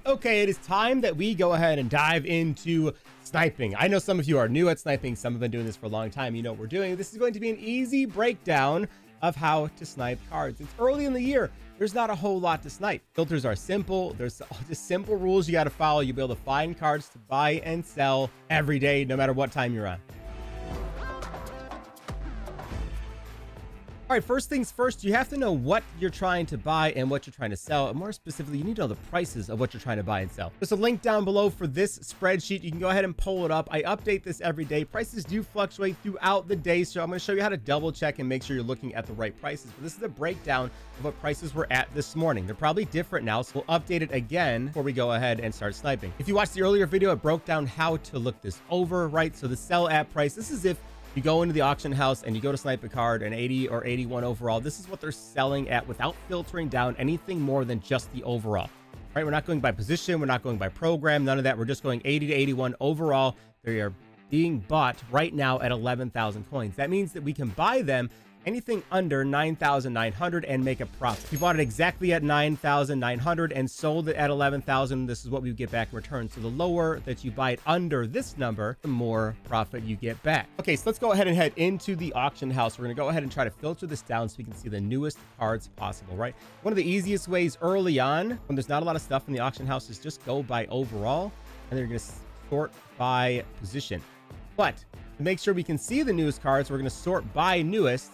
Okay, it is time that we go ahead and dive into sniping. I know some of you are new at sniping. Some have been doing this for a long time. You know what we're doing. This is going to be an easy breakdown of how to snipe cards. It's early in the year. There's not a whole lot to snipe. Filters are simple. There's just simple rules you got to follow. You'll be able to find cards to buy and sell every day, no matter what time you're on. All right, first things first, you have to know what you're trying to buy and what you're trying to sell. And more specifically, you need to know the prices of what you're trying to buy and sell. There's a link down below for this spreadsheet. You can go ahead and pull it up. I update this every day. Prices do fluctuate throughout the day, so I'm going to show you how to double check and make sure you're looking at the right prices. But this is a breakdown of what prices we're at this morning. They're probably different now, so we'll update it again before we go ahead and start sniping. If you watched the earlier video, it broke down how to look this over, right? So the sell at price, this is if you go into the auction house and you go to snipe a card, an 80 or 81 overall. This is what they're selling at without filtering down anything more than just the overall. Right? We're not going by position. We're not going by program. None of that. We're just going 80 to 81 overall. They are being bought right now at 11,000 coins. That means that we can buy them anything under 9,900 and make a profit. If you bought it exactly at 9,900 and sold it at 11,000, this is what we would get back in return. So the lower that you buy it under this number, the more profit you get back. Okay, so let's go ahead and head into the auction house. We're gonna go ahead and try to filter this down so we can see the newest cards possible, right? One of the easiest ways early on, when there's not a lot of stuff in the auction house, is just go by overall, and then you're gonna sort by position. But to make sure we can see the newest cards, we're gonna sort by newest.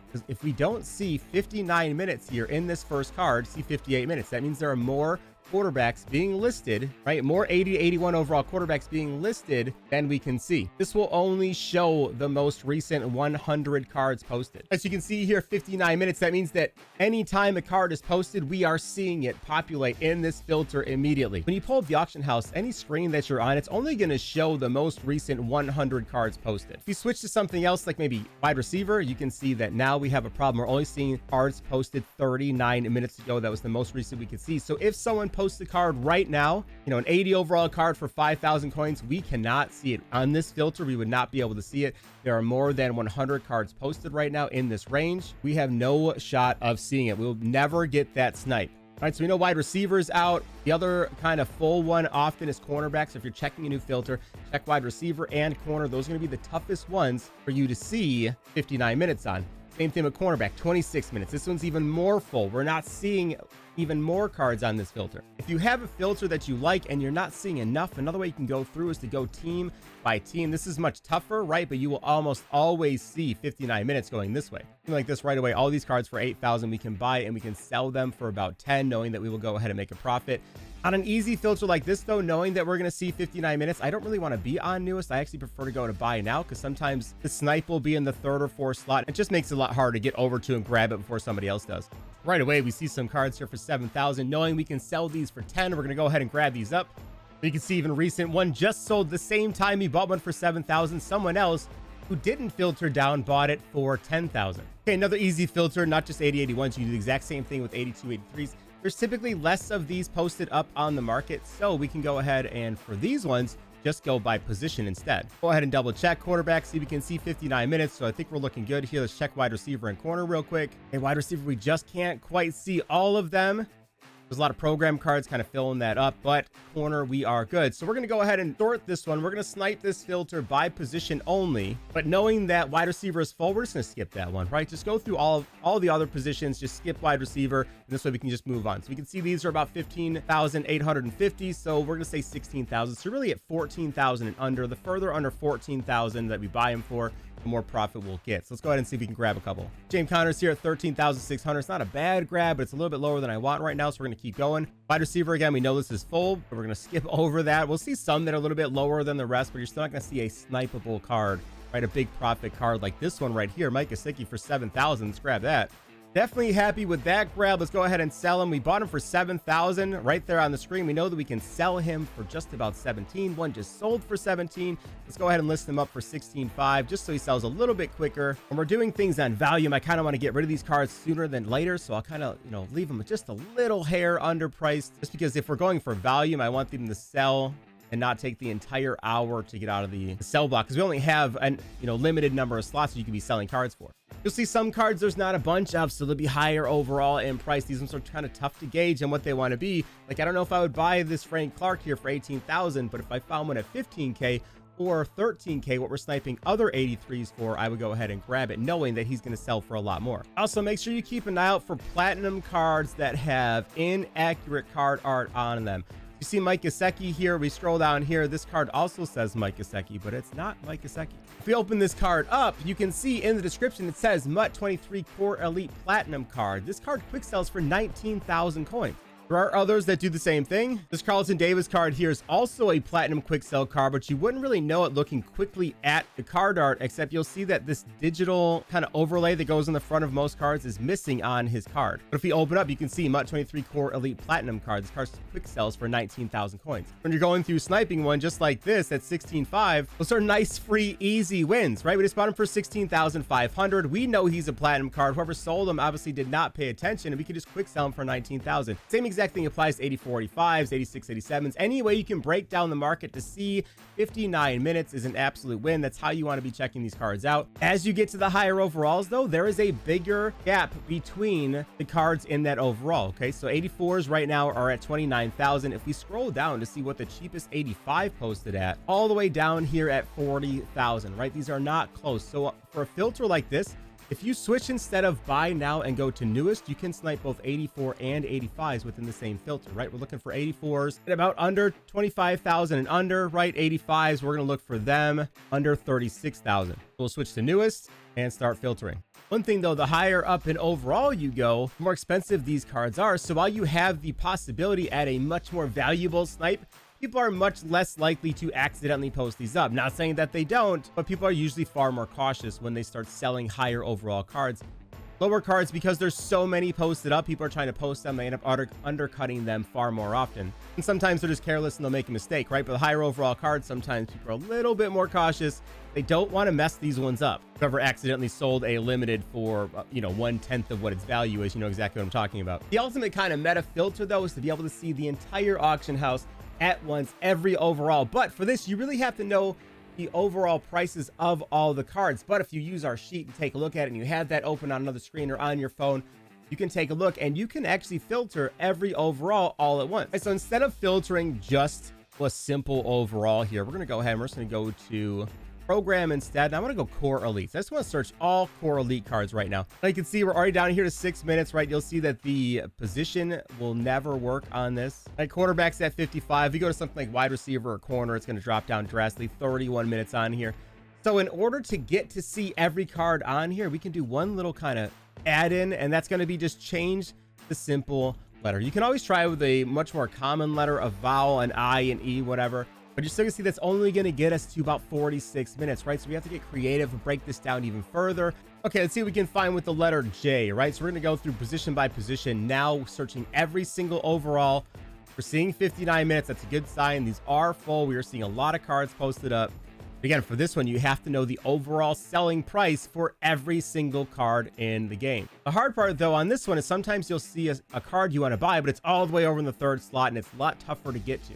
Because if we don't see 59 minutes here in this first card, see 58 minutes, that means there are more quarterbacks being listed, right? More 80 to 81 overall quarterbacks being listed than we can see. This will only show the most recent 100 cards posted. As you can see here, 59 minutes. That means that anytime a card is posted, we are seeing it populate in this filter immediately. When you pull up the auction house, any screen that you're on, it's only going to show the most recent 100 cards posted. If you switch to something else, like maybe wide receiver, you can see that now we have a problem. We're only seeing cards posted 39 minutes ago. That was the most recent we could see. So if someone post the card right now, you know, an 80 overall card for 5,000 coins, we cannot see it on this filter. We would not be able to see it. There are more than 100 cards posted right now in this range. We have no shot of seeing it. We'll never get that snipe. All right, so we know wide receivers out. The other kind of full one often is cornerback. So if you're checking a new filter, check wide receiver and corner. Those are going to be the toughest ones for you to see 59 minutes on. Same thing with cornerback, 26 minutes. This one's even more full. We're not seeing even more cards on this filter. If you have a filter that you like and you're not seeing enough, another way you can go through is to go team by team. This is much tougher, right? But you will almost always see 59 minutes going this way. Like this right away, all these cards for 8,000 we can buy and we can sell them for about 10, knowing that we will go ahead and make a profit. On an easy filter like this though, knowing that we're going to see 59 minutes, I don't really want to be on newest. I actually prefer to go to buy now because sometimes the snipe will be in the third or fourth slot. It just makes it a lot harder to get over to and grab it before somebody else does. Right away, we see some cards here for 7,000, knowing we can sell these for 10. We're going to go ahead and grab these up. You can see even recent one just sold the same time he bought one for 7,000. Someone else who didn't filter down bought it for 10,000. Okay, another easy filter, not just 80, 81s. You do the exact same thing with 82, 83s. There's typically less of these posted up on the market, so we can go ahead and for these ones, just go by position instead. Go ahead and double check quarterback. See, we can see 59 minutes, so I think we're looking good here. Let's check wide receiver and corner real quick. And wide receiver, we just can't quite see all of them. There's a lot of program cards kind of filling that up, but corner, we are good. So we're going to go ahead and sort this one. We're going to snipe this filter by position only, but knowing that wide receiver is full, we're just going to skip that one, right? Just go through all the other positions, just skip wide receiver, and this way we can just move on. So we can see these are about 15,850, so we're going to say 16,000. So really at 14,000 and under. The further under 14,000 that we buy them for, the more profit we'll get. So let's go ahead and see if we can grab a couple. James Conner's here at 13,600. It's not a bad grab, but it's a little bit lower than I want right now. So we're going to keep going. Wide receiver, again, we know this is full, but we're going to skip over that. We'll see some that are a little bit lower than the rest, but you're still not going to see a snipeable card, right? A big profit card like this one right here. Mike Gesicki for 7,000. Let's grab that. Definitely happy with that grab. Let's go ahead and sell him. We bought him for 7,000 right there on the screen. We know that we can sell him for just about 17. One just sold for 17. Let's go ahead and list him up for 16.5 just so he sells a little bit quicker. When we're doing things on volume, I kind of want to get rid of these cards sooner than later. So I'll kind of, leave them just a little hair underpriced just because if we're going for volume, I want them to sell and not take the entire hour to get out of the sell block because we only have a limited number of slots you can be selling cards for. You'll see some cards there's not a bunch of, so they'll be higher overall in price. These ones are kind of tough to gauge on what they want to be. Like, I don't know if I would buy this Frank Clark here for 18,000, but if I found one at 15K or 13K, what we're sniping other 83s for, I would go ahead and grab it, knowing that he's going to sell for a lot more. Also, make sure you keep an eye out for platinum cards that have inaccurate card art on them. You see Mike Gesicki here. We scroll down here. This card also says Mike Gesicki, but it's not Mike Gesicki. If we open this card up, you can see in the description it says MUT 23 Core Elite Platinum card. This card quick sells for 19,000 coins. There are others that do the same thing. This Carlton Davis card here is also a platinum quick sell card, but you wouldn't really know it looking quickly at the card art, except you'll see that this digital kind of overlay that goes in the front of most cards is missing on his card. But if we open up, you can see MUT 23 Core Elite Platinum card. This card quick sells for 19,000 coins. When you're going through sniping one just like this at 16.5, those are nice, free, easy wins, right? We just bought him for 16,500. We know he's a platinum card. Whoever sold him obviously did not pay attention, and we could just quick sell him for 19,000. Same exact thing applies to 8485s, 8687s. Any way you can break down the market to see 59 minutes is an absolute win. That's how you want to be checking these cards out. As you get to the higher overalls, though, there is a bigger gap between the cards in that overall. Okay, so 84s right now are at 29,000. If we scroll down to see what the cheapest 85 posted at, all the way down here at 40,000, right? These are not close. So for a filter like this, if you switch instead of buy now and go to newest, you can snipe both 84 and 85s within the same filter, right? We're looking for 84s at about under 25,000 and under, right? 85s, we're going to look for them under 36,000. We'll switch to newest and start filtering. One thing though, the higher up in overall you go, the more expensive these cards are. So while you have the possibility at a much more valuable snipe, people are much less likely to accidentally post these up. Not saying that they don't, but people are usually far more cautious when they start selling higher overall cards. Lower cards, because there's so many posted up, people are trying to post them, they end up undercutting them far more often. And sometimes they're just careless and they'll make a mistake, right? But the higher overall cards, sometimes people are a little bit more cautious. They don't want to mess these ones up. Whoever accidentally sold a limited for, 1/10 of what its value is, you know exactly what I'm talking about. The ultimate kind of meta filter, though, is to be able to see the entire auction house at once, every overall. But for this, you really have to know the overall prices of all the cards. But if you use our sheet and take a look at it, and you have that open on another screen or on your phone, you can take a look and you can actually filter every overall all at once. And so instead of filtering just a simple overall here, we're going to go ahead and we're just going to go to program instead. I want to go core elites. I just want to search all core elite cards right now. Now you can see we're already down here to 6 minutes, right? You'll see that the position will never work on this. Like quarterback's at 55. If you go to something like wide receiver or corner, it's going to drop down drastically. 31 minutes on here. So in order to get to see every card on here, we can do one little kind of add-in, and that's going to be just change the simple letter. You can always try with a much more common letter, a vowel, an I, an E, whatever. But you're still gonna see that's only gonna get us to about 46 minutes, right? So we have to get creative and break this down even further. Okay, let's see what we can find with the letter J, right? So we're gonna go through position by position, now searching every single overall. We're seeing 59 minutes. That's a good sign. These are full. We are seeing a lot of cards posted up. Again, for this one, you have to know the overall selling price for every single card in the game. The hard part, though, on this one is sometimes you'll see a card you want to buy, but it's all the way over in the third slot, and it's a lot tougher to get to.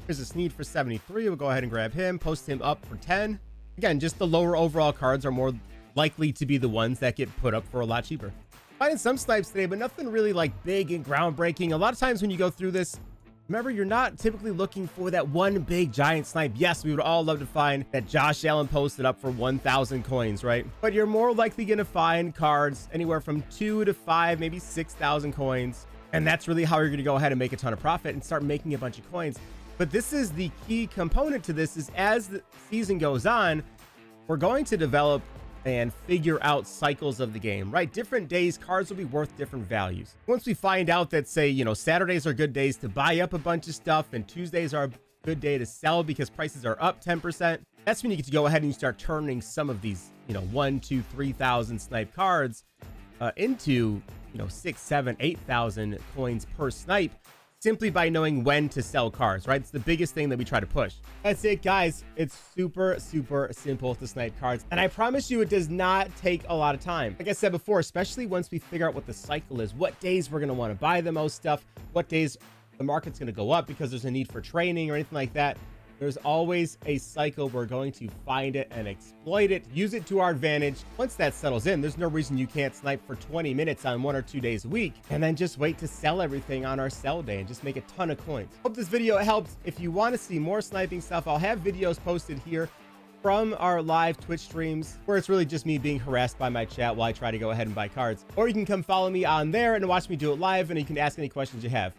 Here's a Sneed for 73. We'll go ahead and grab him, post him up for 10. Again, just the lower overall cards are more likely to be the ones that get put up for a lot cheaper. Finding some snipes today, but nothing really like big and groundbreaking. A lot of times when you go through this, remember, you're not typically looking for that one big giant snipe. Yes, we would all love to find that Josh Allen posted up for 1,000 coins, right? But you're more likely going to find cards anywhere from 2 to 5, maybe 6,000 coins. And that's really how you're going to go ahead and make a ton of profit and start making a bunch of coins. But this is the key component to this, is as the season goes on, we're going to develop and figure out cycles of the game, right? Different days, cards will be worth different values. Once we find out that, say, Saturdays are good days to buy up a bunch of stuff and Tuesdays are a good day to sell because prices are up 10%, that's when you get to go ahead and you start turning some of these, 1, 2, 3,000 snipe cards into, 6, 7, 8,000 coins per snipe, simply by knowing when to sell cards, right? It's the biggest thing that we try to push. That's it, guys. It's super, super simple to snipe cards. And I promise you, it does not take a lot of time. Like I said before, especially once we figure out what the cycle is, what days we're going to want to buy the most stuff, what days the market's going to go up because there's a need for training or anything like that. There's always a cycle. We're going to find it and exploit it, use it to our advantage. Once that settles in, there's no reason you can't snipe for 20 minutes on 1 or 2 days a week, and then just wait to sell everything on our sell day and just make a ton of coins. Hope this video helps. If you want to see more sniping stuff, I'll have videos posted here from our live Twitch streams where it's really just me being harassed by my chat while I try to go ahead and buy cards. Or you can come follow me on there and watch me do it live, and you can ask any questions you have.